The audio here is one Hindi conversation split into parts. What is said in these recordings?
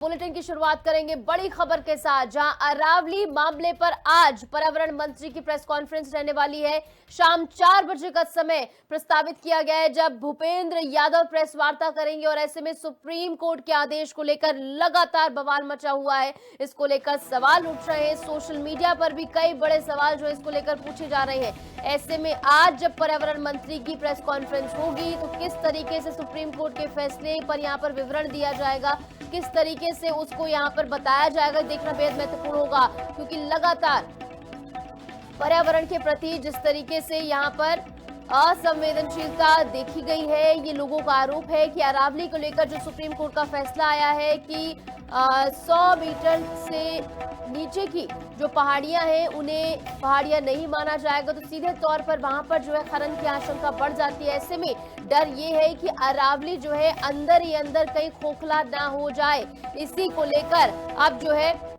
बुलेटिन की शुरुआत करेंगे बड़ी खबर के साथ, जहां अरावली मामले पर आज पर्यावरण मंत्री की प्रेस कॉन्फ्रेंस रहने वाली है। शाम 4 बजे का समय प्रस्तावित किया गया है जब भूपेंद्र यादव प्रेस वार्ता करेंगे और ऐसे में सुप्रीम कोर्ट के आदेश को लेकर लगातार बवाल मचा हुआ है। इसको लेकर सवाल उठ रहे हैं, सोशल मीडिया पर भी कई बड़े सवाल जो इसको लेकर पूछे जा रहे हैं। ऐसे में आज जब पर्यावरण मंत्री की प्रेस कॉन्फ्रेंस होगी तो किस तरीके से सुप्रीम कोर्ट के फैसले पर यहाँ पर विवरण दिया जाएगा, किस तरीके से उसको यहाँ पर बताया जाएगा, देखना बेहद महत्वपूर्ण होगा। क्योंकि लगातार पर्यावरण के प्रति जिस तरीके से यहाँ पर असंवेदनशीलता देखी गई है, ये लोगों का आरोप है कि अरावली को लेकर जो सुप्रीम कोर्ट का फैसला आया है कि 100 मीटर से नीचे की जो पहाड़ियां हैं उन्हें पहाड़ियां नहीं माना जाएगा, तो सीधे तौर पर वहां पर जो है खनन की आशंका बढ़ जाती है। ऐसे में डर ये है कि अरावली जो है अंदर ही अंदर कहीं खोखला ना हो जाए। इसी को लेकर अब जो है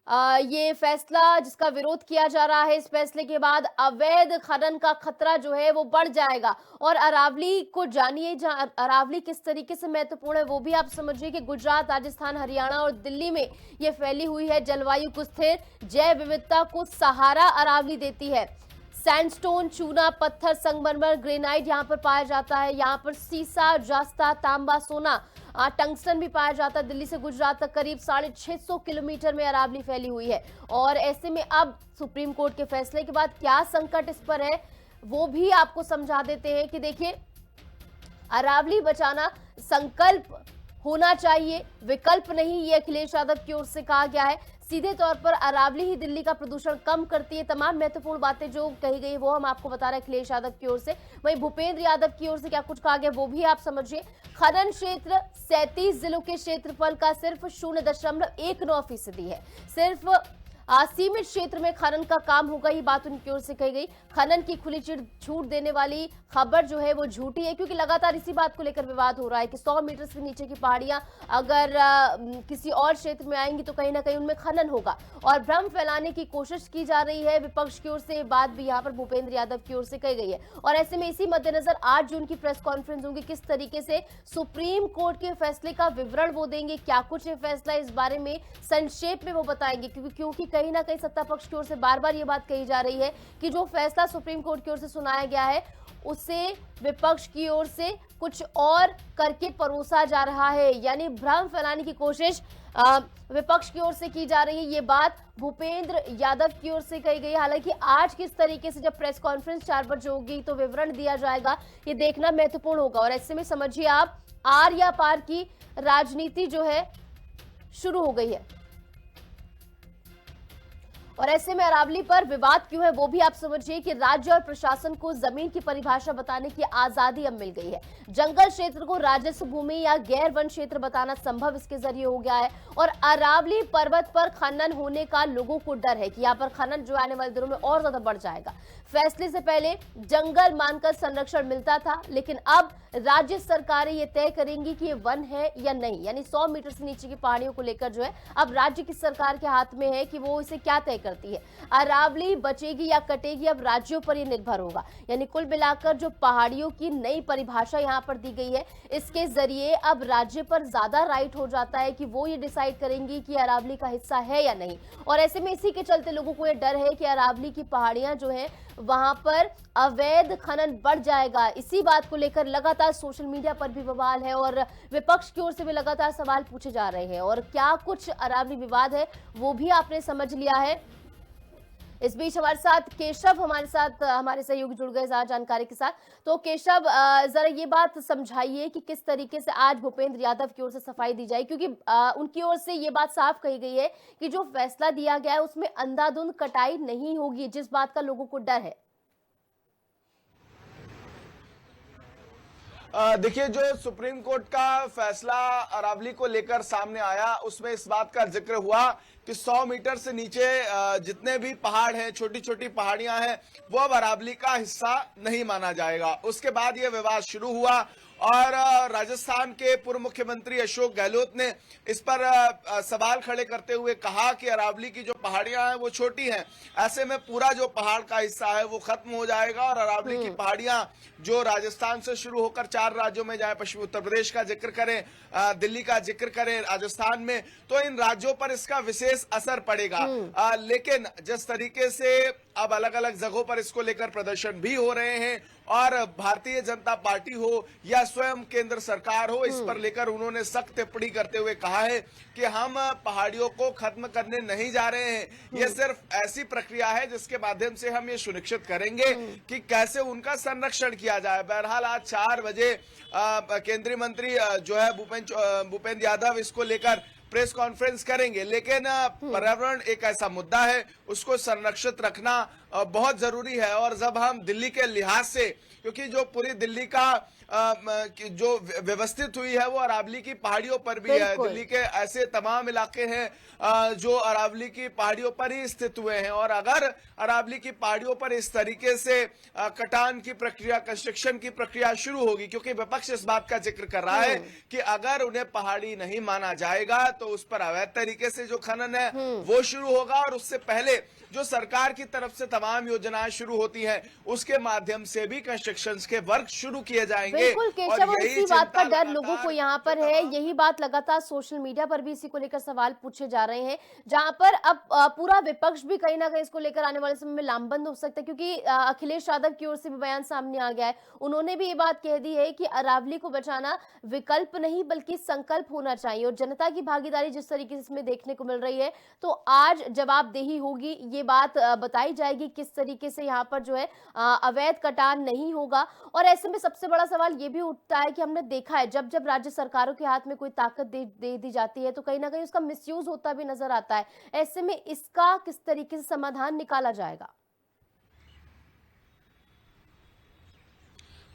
ये फैसला जिसका विरोध किया जा रहा है, इस फैसले के बाद अवैध खनन का खतरा जो है वो बढ़ जाएगा। और अरावली को जानिए, जहां अरावली किस तरीके से महत्वपूर्ण है वो भी आप समझिए कि गुजरात, राजस्थान, हरियाणा और दिल्ली में ये फैली हुई है। जलवायु को स्थिर, जैव विविधता को सहारा अरावली देती है। सैंडस्टोन, चूना, पत्थर, संगमरमर, ग्रेनाइट यहाँ पर पाया जाता है। यहाँ पर सीसा, जास्ता, तांबा, सोना, टंगस्टन भी पाया जाता है। दिल्ली से गुजरात तक करीब 650 किलोमीटर में अरावली फैली हुई है। और ऐसे में अब सुप्रीम कोर्ट के फैसले के बाद क्या संकट इस पर है वो भी आपको समझा देते हैं कि देखिए, अरावली बचाना संकल्प होना चाहिए, विकल्प नहीं, ये अखिलेश यादव की ओर से कहा गया है। सीधे तौर पर अरावली ही दिल्ली का प्रदूषण कम करती है। तमाम महत्वपूर्ण बातें जो कही गई वो हम आपको बता रहे हैं अखिलेश यादव की ओर से। वहीं भूपेंद्र यादव की ओर से क्या कुछ कहा गया वो भी आप समझिए। खनन क्षेत्र 37 जिलों के क्षेत्रफल का सिर्फ 0.19% है। सिर्फ सीमित क्षेत्र में खनन का काम होगा, ये बात उनकी ओर से कही गई। खनन की खुली छूट देने वाली खबर जो है वो झूठी है, क्योंकि लगातार इसी बात को लेकर विवाद हो रहा है कि 100 मीटर से नीचे की पहाड़ियां अगर किसी और क्षेत्र में आएंगी तो कहीं ना कहीं उनमें खनन होगा और भ्रम फैलाने की कोशिश की जा रही है विपक्ष की ओर से। बात भी यहाँ पर भूपेंद्र यादव की ओर से कही गई है। और ऐसे में इसी मद्देनजर आज जो उनकी प्रेस कॉन्फ्रेंस होगी, किस तरीके से सुप्रीम कोर्ट के फैसले का विवरण वो देंगे, क्या कुछ है फैसला, इस बारे में संक्षेप में वो बताएंगे। क्योंकि कहीं ना कहीं सत्ता पक्ष की ओर से बार बार ये बात कही जा रही है कि जो फैसला सुप्रीम कोर्ट की ओर से सुनाया गया है उसे विपक्ष की ओर से कुछ और करके परोसा जा रहा है, यानी भ्रम फैलाने की कोशिश विपक्ष की ओर से की जा रही है। ये बात भूपेंद्र यादव की ओर से कही गई। हालांकि आज किस तरीके से जब प्रेस कॉन्फ्रेंस 4 बजे होगी तो विवरण दिया जाएगा, ये देखना महत्वपूर्ण होगा। और ऐसे में समझिए आप, आर या पार की राजनीति जो है शुरू हो गई है। और ऐसे में अरावली पर विवाद क्यों है वो भी आप समझिए कि राज्य और प्रशासन को जमीन की परिभाषा बताने की आजादी अब मिल गई है। जंगल क्षेत्र को राजस्व भूमि या गैर वन क्षेत्र बताना संभव इसके जरिए हो गया है। और अरावली पर्वत पर खनन होने का लोगों को डर है कि यहाँ पर खनन जो आने वाले दिनों में और ज्यादा बढ़ जाएगा। फैसले से पहले जंगल मानकर संरक्षण मिलता था, लेकिन अब राज्य सरकारें ये तय करेंगी कि ये वन है या नहीं, यानी 100 मीटर से नीचे की पहाड़ियों को लेकर जो है अब राज्य की सरकार के हाथ में है कि वो इसे क्या तय करती है। अरावली बचेगी या कटेगी अब राज्यों पर यह निर्भर होगा। यानी कुल मिलाकर जो पहाड़ियों की नई परिभाषा यहाँ पर दी गई है, इसके जरिए अब राज्य पर ज्यादा राइट हो जाता है कि वो ये डिसाइड करेंगी कि अरावली का हिस्सा है या नहीं। और ऐसे में इसी के चलते लोगों को यह डर है कि अरावली की पहाड़ियां जो है वहां पर अवैध खनन बढ़ जाएगा। इसी बात को लेकर लगातार सोशल मीडिया पर भी बवाल है और विपक्ष की ओर से भी लगातार सवाल पूछे जा रहे हैं। और क्या कुछ अरावली विवाद है वो भी आपने समझ लिया है। इस बीच हमारे साथ केशव हमारे सहयोगी जुड़ गए ज्यादा जानकारी के साथ। तो केशव, जरा ये बात समझाइए कि किस तरीके से आज भूपेंद्र यादव की ओर से सफाई दी जाए, क्योंकि उनकी ओर से ये बात साफ कही गई है कि जो फैसला दिया गया है उसमें अंधाधुंध कटाई नहीं होगी, जिस बात का लोगों को डर है। देखिए, जो सुप्रीम कोर्ट का फैसला अरावली को लेकर सामने आया उसमें इस बात का जिक्र हुआ कि 100 मीटर से नीचे जितने भी पहाड़ हैं, छोटी छोटी पहाड़ियां हैं, वो अब अरावली का हिस्सा नहीं माना जाएगा। उसके बाद ये विवाद शुरू हुआ और राजस्थान के पूर्व मुख्यमंत्री अशोक गहलोत ने इस पर सवाल खड़े करते हुए कहा कि अरावली की जो पहाड़ियां हैं वो छोटी हैं, ऐसे में पूरा जो पहाड़ का हिस्सा है वो खत्म हो जाएगा और अरावली की पहाड़ियां जो राजस्थान से शुरू होकर 4 राज्यों में जाए, पश्चिमी उत्तर प्रदेश का जिक्र करें, दिल्ली का जिक्र करें, राजस्थान में, तो इन राज्यों पर इसका विशेष असर पड़ेगा। लेकिन जिस तरीके से अब अलग अलग जगहों पर इसको लेकर प्रदर्शन भी हो रहे हैं और भारतीय जनता पार्टी हो या स्वयं केंद्र सरकार हो, इस पर लेकर उन्होंने सख्त टिप्पणी करते हुए कहा है कि हम पहाड़ियों को खत्म करने नहीं जा रहे हैं। यह सिर्फ ऐसी प्रक्रिया है जिसके माध्यम से हम ये सुनिश्चित करेंगे कि कैसे उनका संरक्षण किया जाए। बहरहाल आज 4 बजे केंद्रीय मंत्री जो है भूपेंद्र यादव इसको लेकर प्रेस कॉन्फ्रेंस करेंगे, लेकिन पर्यावरण एक ऐसा मुद्दा है, उसको संरक्षित रखना बहुत जरूरी है। और जब हम दिल्ली के लिहाज से, क्योंकि जो पूरी दिल्ली का जो व्यवस्थित हुई है वो अरावली की पहाड़ियों पर भी है, दिल्ली के ऐसे तमाम इलाके हैं जो अरावली की पहाड़ियों पर ही स्थित हुए हैं। और अगर अरावली की पहाड़ियों पर इस तरीके से कटान की प्रक्रिया, कंस्ट्रक्शन की प्रक्रिया शुरू होगी, क्योंकि विपक्ष इस बात का जिक्र कर रहा है कि अगर उन्हें पहाड़ी नहीं माना जाएगा तो उस पर अवैध तरीके से जो खनन है वो शुरू होगा और उससे पहले जो सरकार की तरफ से तमाम योजनाएं शुरू होती हैं उसके माध्यम से भी कंस्ट्रक्शन के वर्क शुरू किए जाएंगे। बिल्कुल केशव, और इसी बात का डर लोगों को यहाँ पर है। यही बात लगातार सोशल मीडिया पर भी इसी को लेकर सवाल पूछे जा रहे हैं, जहां पर अब पूरा विपक्ष भी कहीं ना कहीं इसको लेकर आने वाले समय में लामबंद हो सकता है, क्योंकि अखिलेश यादव की ओर से भी बयान सामने आ गया है। उन्होंने भी ये बात कह दी है कि अरावली को बचाना विकल्प नहीं बल्कि संकल्प होना चाहिए, और जनता की भागीदारी जिस तरीके से इसमें देखने को मिल रही है, तो आज जवाबदेही होगी, ये बात बताई जाएगी किस तरीके से यहाँ पर जो है अवैध कटान नहीं होगा। और ऐसे में सबसे बड़ा सवाल ये भी उठता है कि हमने देखा है जब जब राज्य सरकारों के हाथ में कोई ताकत दे दी जाती है तो कहीं ना कहीं उसका मिसयूज होता भी नजर आता है। ऐसे में इसका किस तरीके से समाधान निकाला जाएगा?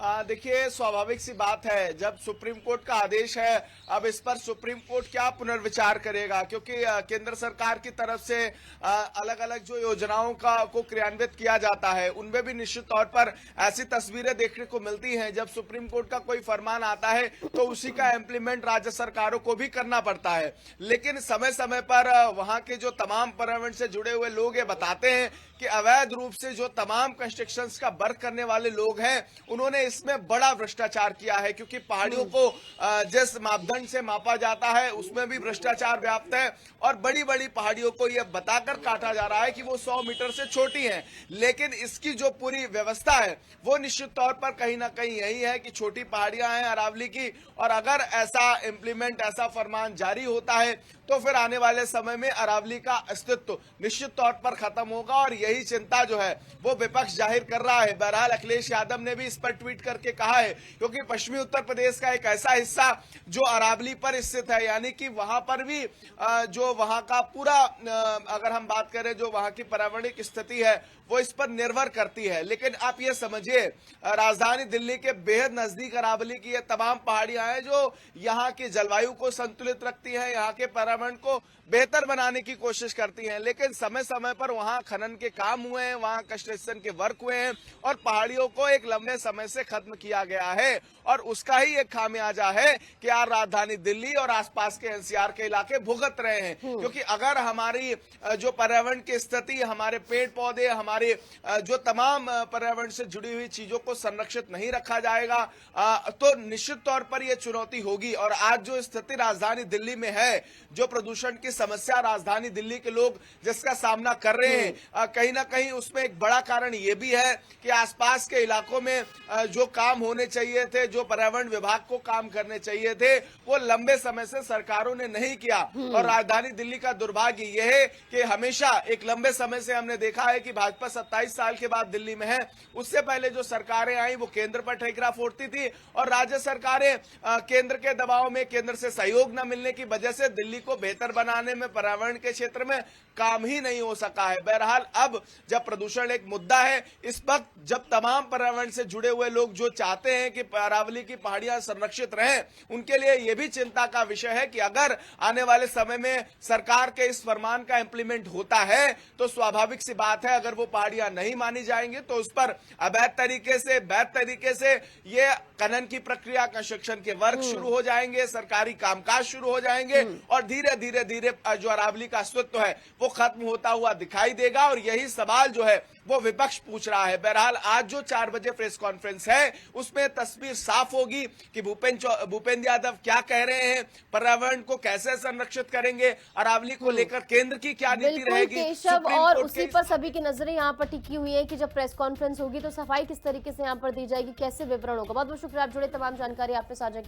देखिए, स्वाभाविक सी बात है, जब सुप्रीम कोर्ट का आदेश है, अब इस पर सुप्रीम कोर्ट क्या पुनर्विचार करेगा, क्योंकि केंद्र सरकार की तरफ से अलग अलग जो योजनाओं को क्रियान्वित किया जाता है उनमें भी निश्चित तौर पर ऐसी तस्वीरें देखने को मिलती हैं। जब सुप्रीम कोर्ट का कोई फरमान आता है तो उसी का इम्प्लीमेंट राज्य सरकारों को भी करना पड़ता है, लेकिन समय समय पर वहां के जो तमाम पर्यावरण से जुड़े हुए लोग ये बताते हैं कि अवैध रूप से जो तमाम कंस्ट्रक्शंस का वर्क करने वाले लोग हैं उन्होंने इसमें बड़ा भ्रष्टाचार किया है, क्योंकि पहाड़ियों को जिस मापदंड से मापा जाता है उसमें भी भ्रष्टाचार व्याप्त है और बड़ी बड़ी पहाड़ियों को यह बताकर काटा जा रहा है कि वो 100 मीटर से छोटी हैं। लेकिन इसकी जो पूरी व्यवस्था है वो निश्चित तौर पर कहीं ना कहीं यही है कि छोटी पहाड़ियां हैं अरावली की, और अगर ऐसा इम्प्लीमेंट, ऐसा फरमान जारी होता है तो फिर आने वाले समय में अरावली का अस्तित्व निश्चित तौर पर खत्म होगा, और यही चिंता जो है वो विपक्ष जाहिर कर रहा है। बहरहाल अखिलेश यादव ने भी इस पर ट्वीट करके कहा है, क्योंकि पश्चिमी उत्तर प्रदेश का एक ऐसा हिस्सा जो अरावली पर स्थित है, यानी कि वहां पर भी जो वहां का पूरा अगर हम बात करें जो वहां की पर्यावरणिक स्थिति है वो इस पर निर्भर करती है। लेकिन आप ये समझिए, राजधानी दिल्ली के बेहद नजदीक अरावली की ये तमाम पहाड़ियां हैं जो यहाँ की जलवायु को संतुलित रखती हैं, यहाँ के पर्यावरण को बेहतर बनाने की कोशिश करती हैं, लेकिन समय समय पर वहां खनन के काम हुए हैं, वहां कंस्ट्रक्शन के वर्क हुए हैं और पहाड़ियों को एक लंबे समय से खत्म किया गया है, और उसका ही एक खामियाजा है कि आज राजधानी दिल्ली और आसपास के एनसीआर के इलाके भुगत रहे हैं। क्योंकि अगर हमारी जो पर्यावरण की स्थिति, हमारे पेड़ पौधे, हमारे जो तमाम पर्यावरण से जुड़ी हुई चीजों को संरक्षित नहीं रखा जाएगा तो निश्चित तौर पर यह चुनौती होगी। और आज जो स्थिति राजधानी दिल्ली में है, जो प्रदूषण की समस्या राजधानी दिल्ली के लोग जिसका सामना कर रहे हैं, कहीं ना कहीं उसमें एक बड़ा कारण यह भी है कि आसपास के इलाकों में जो काम होने चाहिए थे, जो पर्यावरण विभाग को काम करने चाहिए थे, वो लंबे समय से सरकारों ने नहीं किया। और राजधानी दिल्ली का दुर्भाग्य यह है कि हमेशा एक लंबे समय से हमने देखा है कि भाजपा 27 साल के बाद दिल्ली में है, उससे पहले जो सरकारें आई वो केंद्र पर ठेकरा फोड़ती थी और राज्य सरकारें केंद्र के दबाव में, केंद्र से सहयोग न मिलने की वजह से दिल्ली को बेहतर बनाने में, पर्यावरण के क्षेत्र में काम ही नहीं हो सका है। बहरहाल अब जब प्रदूषण एक मुद्दा है, इस वक्त जब तमाम पर्यावरण से जुड़े हुए लोग जो चाहते हैं कि अरावली की पहाड़ियां संरक्षित रहें, उनके लिए यह भी चिंता का विषय है कि अगर आने वाले समय में सरकार के इस फरमान का इंप्लीमेंट होता है तो स्वाभाविक सी बात है अगर वो पहाड़ियां नहीं मानी जाएंगी तो उस पर अवैध तरीके से, वैध तरीके से ये खनन की प्रक्रिया, कंस्ट्रक्शन के वर्क शुरू हो जाएंगे, सरकारी कामकाज शुरू हो जाएंगे और धीरे धीरे धीरे धीरे जो अरावली का अस्तित्व है वो खत्म होता हुआ दिखाई देगा। और यही सवाल जो है वो विपक्ष पूछ रहा है। बहरहाल आज जो 4 बजे प्रेस कॉन्फ्रेंस है उसमें तस्वीर साफ होगी कि भूपेंद्र यादव क्या कह रहे हैं, पर्यावरण को कैसे संरक्षित करेंगे, अरावली को लेकर केंद्र की क्या नीति बिल्कुल रहेगी। केशव, सुप्रीम और कोर्ट उसी पर सभी की नजरें यहाँ पर टिकी हुई है कि जब प्रेस कॉन्फ्रेंस होगी तो सफाई किस तरीके से यहाँ पर दी जाएगी, कैसे विवरण होगा। बहुत बहुत शुक्रिया, आप जुड़े, तमाम जानकारी आपने साझा की।